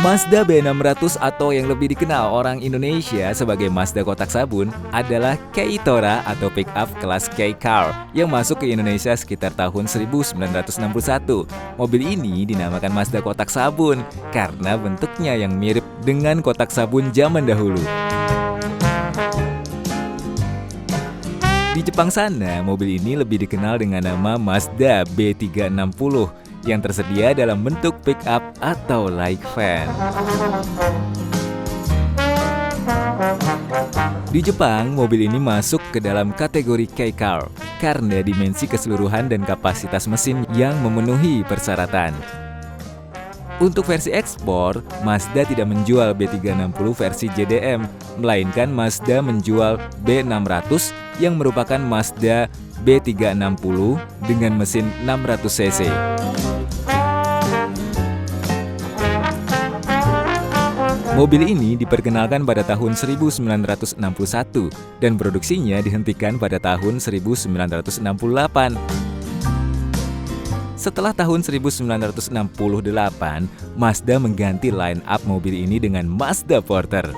Mazda B600 atau yang lebih dikenal orang Indonesia sebagai Mazda kotak sabun adalah Kei Tora atau pick-up kelas Kei Car yang masuk ke Indonesia sekitar tahun 1961. Mobil ini dinamakan Mazda kotak sabun karena bentuknya yang mirip dengan kotak sabun zaman dahulu. Di Jepang sana, mobil ini lebih dikenal dengan nama Mazda B360 yang tersedia dalam bentuk pick-up atau light van. Di Jepang, mobil ini masuk ke dalam kategori Kei Car karena dimensi keseluruhan dan kapasitas mesin yang memenuhi persyaratan. Untuk versi ekspor, Mazda tidak menjual B360 versi JDM, melainkan Mazda menjual B600 yang merupakan Mazda B360 dengan mesin 600 cc. Mobil ini diperkenalkan pada tahun 1961 dan produksinya dihentikan pada tahun 1968. Setelah tahun 1968, Mazda mengganti line up mobil ini dengan Mazda Porter.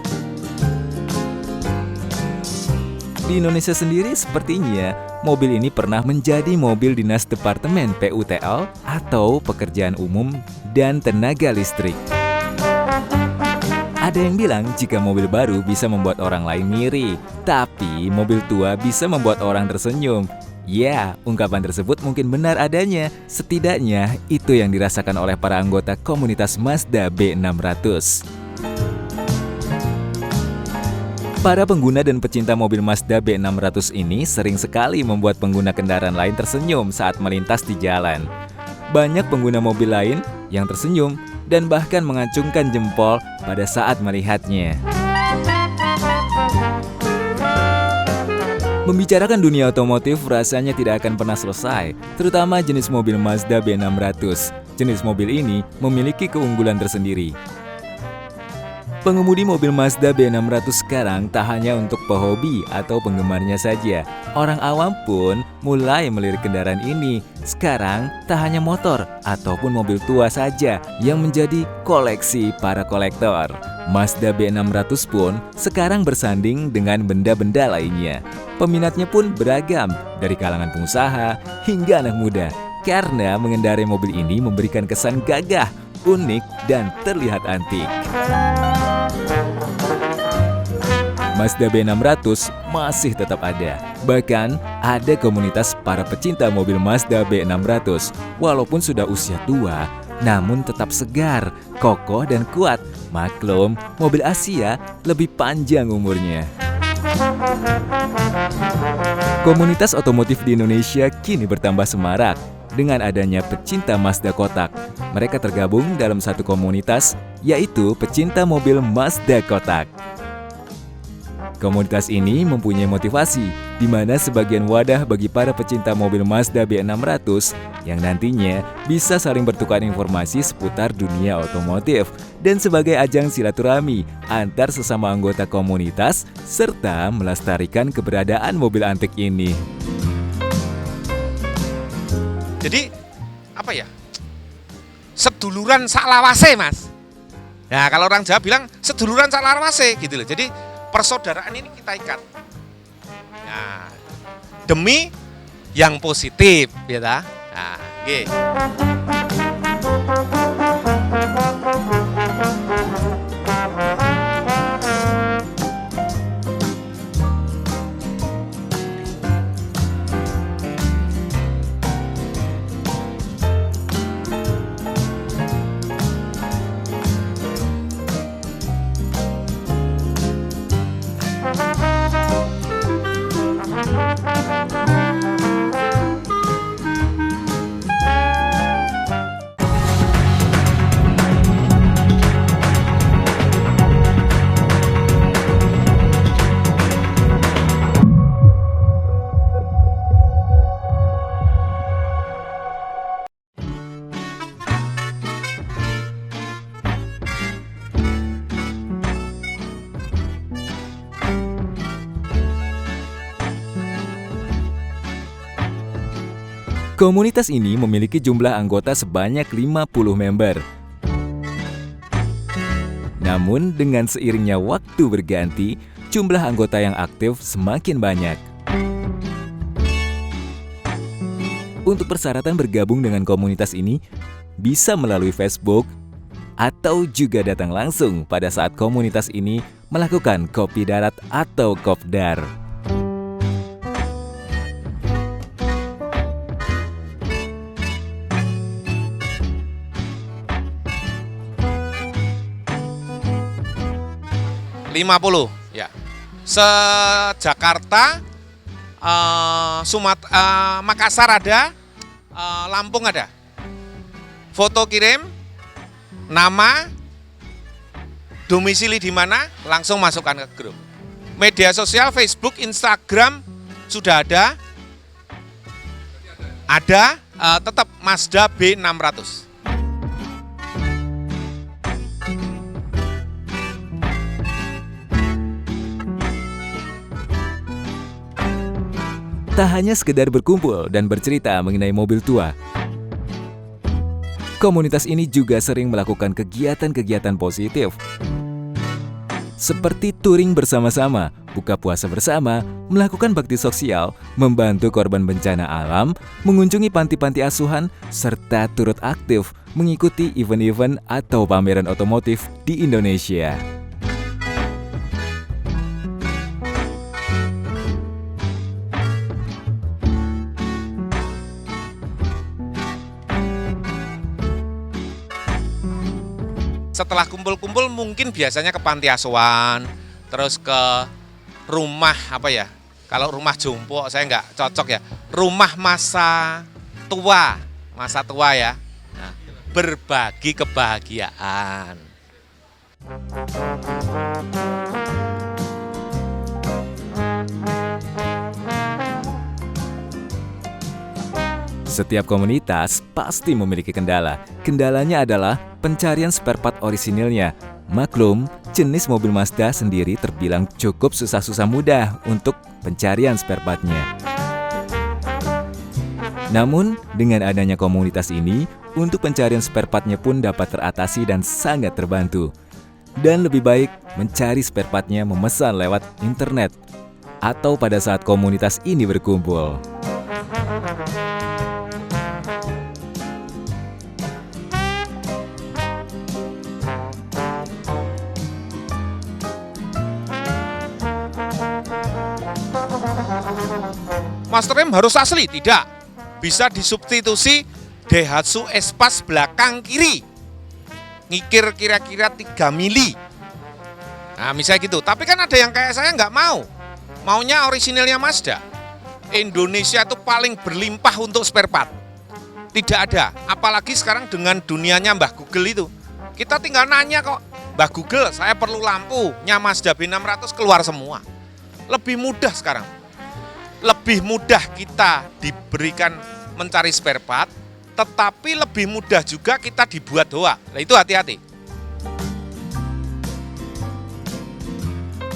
Di Indonesia sendiri sepertinya, mobil ini pernah menjadi mobil dinas Departemen PUTL atau Pekerjaan Umum dan Tenaga Listrik. Ada yang bilang jika mobil baru bisa membuat orang lain ngiri, tapi mobil tua bisa membuat orang tersenyum. Ya, ungkapan tersebut mungkin benar adanya. Setidaknya itu yang dirasakan oleh para anggota komunitas Mazda B600. Para pengguna dan pecinta mobil Mazda B600 ini sering sekali membuat pengguna kendaraan lain tersenyum saat melintas di jalan. Banyak pengguna mobil lain yang tersenyum dan bahkan mengacungkan jempol pada saat melihatnya. Membicarakan dunia otomotif rasanya tidak akan pernah selesai, terutama jenis mobil Mazda B600. Jenis mobil ini memiliki keunggulan tersendiri. Pengemudi mobil Mazda B600 sekarang tak hanya untuk pehobi atau penggemarnya saja. Orang awam pun mulai melirik kendaraan ini. Sekarang tak hanya motor ataupun mobil tua saja yang menjadi koleksi para kolektor. Mazda B600 pun sekarang bersanding dengan benda-benda lainnya. Peminatnya pun beragam, dari kalangan pengusaha hingga anak muda. Karena mengendarai mobil ini memberikan kesan gagah, unik, dan terlihat antik. Mazda B600 masih tetap ada. Bahkan ada komunitas para pecinta mobil Mazda B600. Walaupun sudah usia tua, namun tetap segar, kokoh, dan kuat. Maklum, mobil Asia lebih panjang umurnya. Komunitas otomotif di Indonesia kini bertambah semarak. Dengan adanya pecinta Mazda kotak, mereka tergabung dalam satu komunitas, yaitu pecinta mobil Mazda kotak. Komunitas ini mempunyai motivasi, di mana sebagian wadah bagi para pecinta mobil Mazda B600 yang nantinya bisa saling bertukar informasi seputar dunia otomotif dan sebagai ajang silaturahmi antar sesama anggota komunitas serta melestarikan keberadaan mobil antik ini. Jadi apa ya? Seduluran saklawase, Mas. Nah, kalau orang Jawa bilang seduluran saklawase gitu loh. Jadi persaudaraan ini kita ikat. Nah, demi yang positif, ya ta? Nah, nggih. Komunitas ini memiliki jumlah anggota sebanyak 50 member. Namun, dengan seiringnya waktu berganti, jumlah anggota yang aktif semakin banyak. Untuk persyaratan bergabung dengan komunitas ini, bisa melalui Facebook, atau juga datang langsung pada saat komunitas ini melakukan Kopi Darat atau Kopdar. Ya. Se-Jakarta, Makassar ada, Lampung ada. Foto kirim, nama, domisili di mana, langsung masukkan ke grup. Media sosial Facebook, Instagram sudah ada. Ada, tetap Mazda B600. Tak hanya sekedar berkumpul dan bercerita mengenai mobil tua, komunitas ini juga sering melakukan kegiatan-kegiatan positif. Seperti touring bersama-sama, buka puasa bersama, melakukan bakti sosial, membantu korban bencana alam, mengunjungi panti-panti asuhan, serta turut aktif mengikuti event-event atau pameran otomotif di Indonesia. Setelah kumpul-kumpul mungkin biasanya ke panti asuhan, terus ke rumah kalau rumah jompo saya nggak cocok ya, rumah masa tua ya, nah, berbagi kebahagiaan. Setiap komunitas pasti memiliki kendala. Kendalanya adalah pencarian spare part orisinilnya. Maklum, jenis mobil Mazda sendiri terbilang cukup susah-susah mudah untuk pencarian spare part-nya. Namun, dengan adanya komunitas ini, untuk pencarian spare part-nya pun dapat teratasi dan sangat terbantu. Dan lebih baik mencari spare part-nya memesan lewat internet atau pada saat komunitas ini berkumpul. Master rem harus asli? Tidak. Bisa disubstitusi Daihatsu Espas belakang kiri. Ngikir kira-kira 3 mili. Nah, misalnya gitu. Tapi kan ada yang kayak saya nggak mau. Maunya orisinilnya Mazda. Indonesia itu paling berlimpah untuk spare part. Tidak ada. Apalagi sekarang dengan dunianya Mbah Google itu. Kita tinggal nanya kok, Mbah Google, saya perlu lampu. Mazda B600 keluar semua. Lebih mudah sekarang. Lebih mudah kita diberikan mencari spare part, tetapi lebih mudah juga kita dibuat hoa. Nah, itu hati-hati.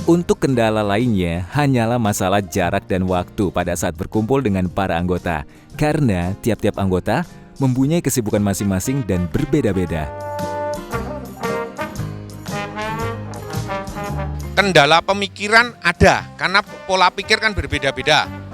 Untuk kendala lainnya hanyalah masalah jarak dan waktu pada saat berkumpul dengan para anggota. Karena tiap-tiap anggota mempunyai kesibukan masing-masing dan berbeda-beda. Kendala pemikiran ada, karena pola pikir kan berbeda-beda.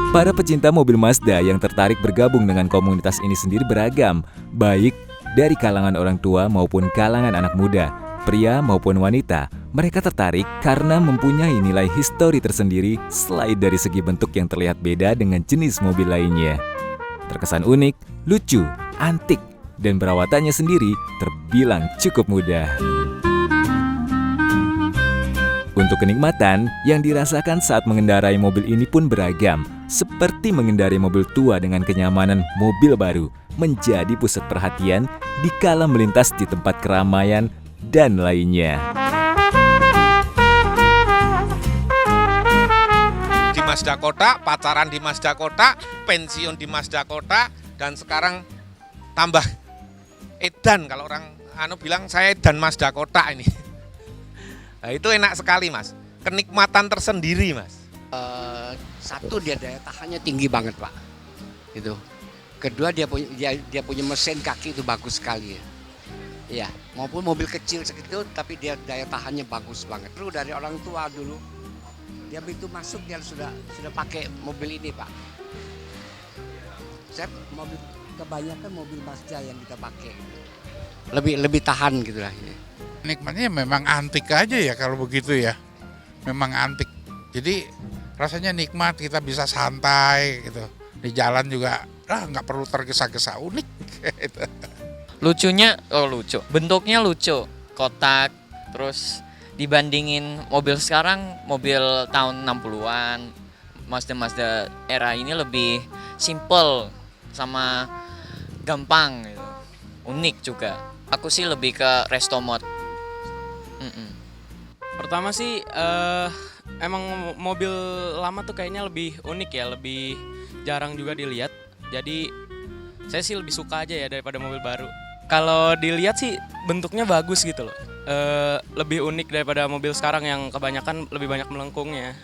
Para pecinta mobil Mazda yang tertarik bergabung dengan komunitas ini sendiri beragam, baik dari kalangan orang tua maupun kalangan anak muda, pria maupun wanita. Mereka tertarik karena mempunyai nilai histori tersendiri selain dari segi bentuk yang terlihat beda dengan jenis mobil lainnya. Terkesan unik, lucu, antik, dan perawatannya sendiri terbilang cukup mudah. Untuk kenikmatan yang dirasakan saat mengendarai mobil ini pun beragam, seperti mengendarai mobil tua dengan kenyamanan mobil baru, menjadi pusat perhatian dikala melintas di tempat keramaian dan lainnya. Di Mazda Kota, pacaran di Mazda Kota, pensiun di Mazda Kota, dan sekarang tambah edan, kalau orang bilang saya edan Mazda Kota ini. Nah, itu enak sekali, Mas. Kenikmatan tersendiri, Mas. Satu, dia daya tahannya tinggi banget, Pak. Itu. Kedua, dia punya mesin kaki itu bagus sekali. Ya, maupun mobil kecil segitu, tapi dia daya tahannya bagus banget. Dulu dari orang tua dulu, dia begitu masuk dia sudah pakai mobil ini, Pak. Saya kebanyakan mobil Mazda yang kita pakai. Lebih tahan gitu lah. Nikmatnya memang antik aja ya kalau begitu ya. Memang antik. Jadi rasanya nikmat, kita bisa santai gitu. Di jalan juga nggak perlu tergesa-gesa, unik gitu. Lucunya, lucu. Bentuknya lucu, kotak, terus dibandingin mobil sekarang, mobil tahun 60-an, Mazda era ini lebih simple sama gampang gitu. Unik juga. Aku sih lebih ke resto mode. Pertama sih emang mobil lama tuh kayaknya lebih unik ya, lebih jarang juga dilihat. Jadi saya sih lebih suka aja ya daripada mobil baru. Kalau dilihat sih bentuknya bagus gitu loh. Lebih unik daripada mobil sekarang yang kebanyakan lebih banyak melengkungnya.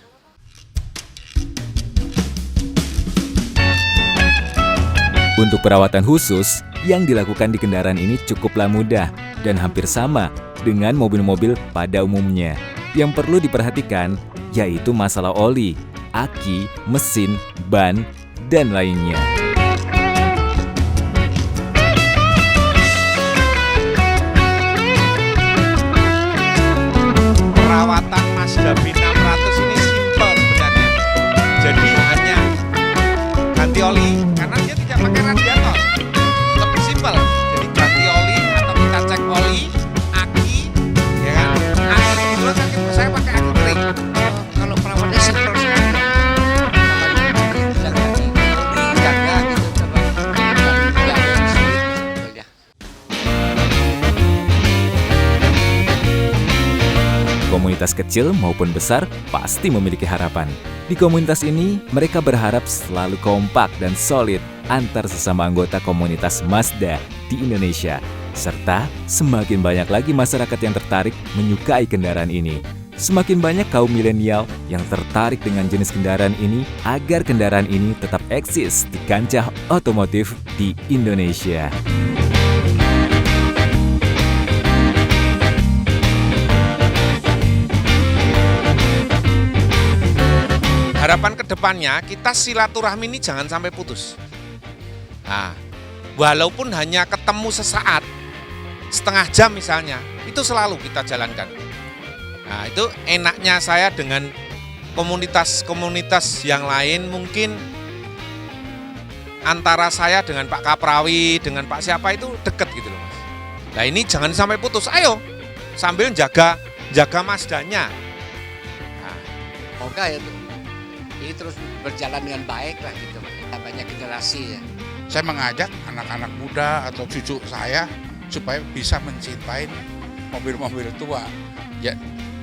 Untuk perawatan khusus yang dilakukan di kendaraan ini cukuplah mudah dan hampir sama dengan mobil-mobil pada umumnya. Yang perlu diperhatikan yaitu masalah oli, aki, mesin, ban, dan lainnya. Perawatan Mazda B600 ini simpel sebenarnya. Jadi hanya ganti oli, karena dia tidak pakai radiator. Lebih simpel. Jadi ganti oli atau kita cek oli, aki, ya kan? Aki itu saya pakai aki kering. Kalau perawatannya simpel sekali. Jaga gitu, coba. Tidak ada yang sulit sebetulnya. Komunitas kecil maupun besar pasti memiliki harapan. Di komunitas ini, mereka berharap selalu kompak dan solid antar sesama anggota komunitas Mazda di Indonesia. Serta semakin banyak lagi masyarakat yang tertarik menyukai kendaraan ini. Semakin banyak kaum milenial yang tertarik dengan jenis kendaraan ini agar kendaraan ini tetap eksis di kancah otomotif di Indonesia. Harapan kedepannya kita silaturahmi ini jangan sampai putus. Nah, walaupun hanya ketemu sesaat, setengah jam misalnya, itu selalu kita jalankan. Nah, itu enaknya saya dengan komunitas-komunitas yang lain, mungkin antara saya dengan Pak Kaprawi, dengan Pak siapa itu deket gitu loh, Mas. Nah, ini jangan sampai putus. Ayo, sambil jaga Mazdanya. Nah, Semoga ya ini terus berjalan dengan baik lah gitu. Banyak generasi ya. Saya mengajak anak-anak muda atau cucu saya supaya bisa mencintai mobil-mobil tua. Ya,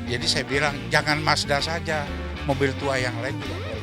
jadi saya bilang jangan Mazda saja, mobil tua yang lain juga boleh.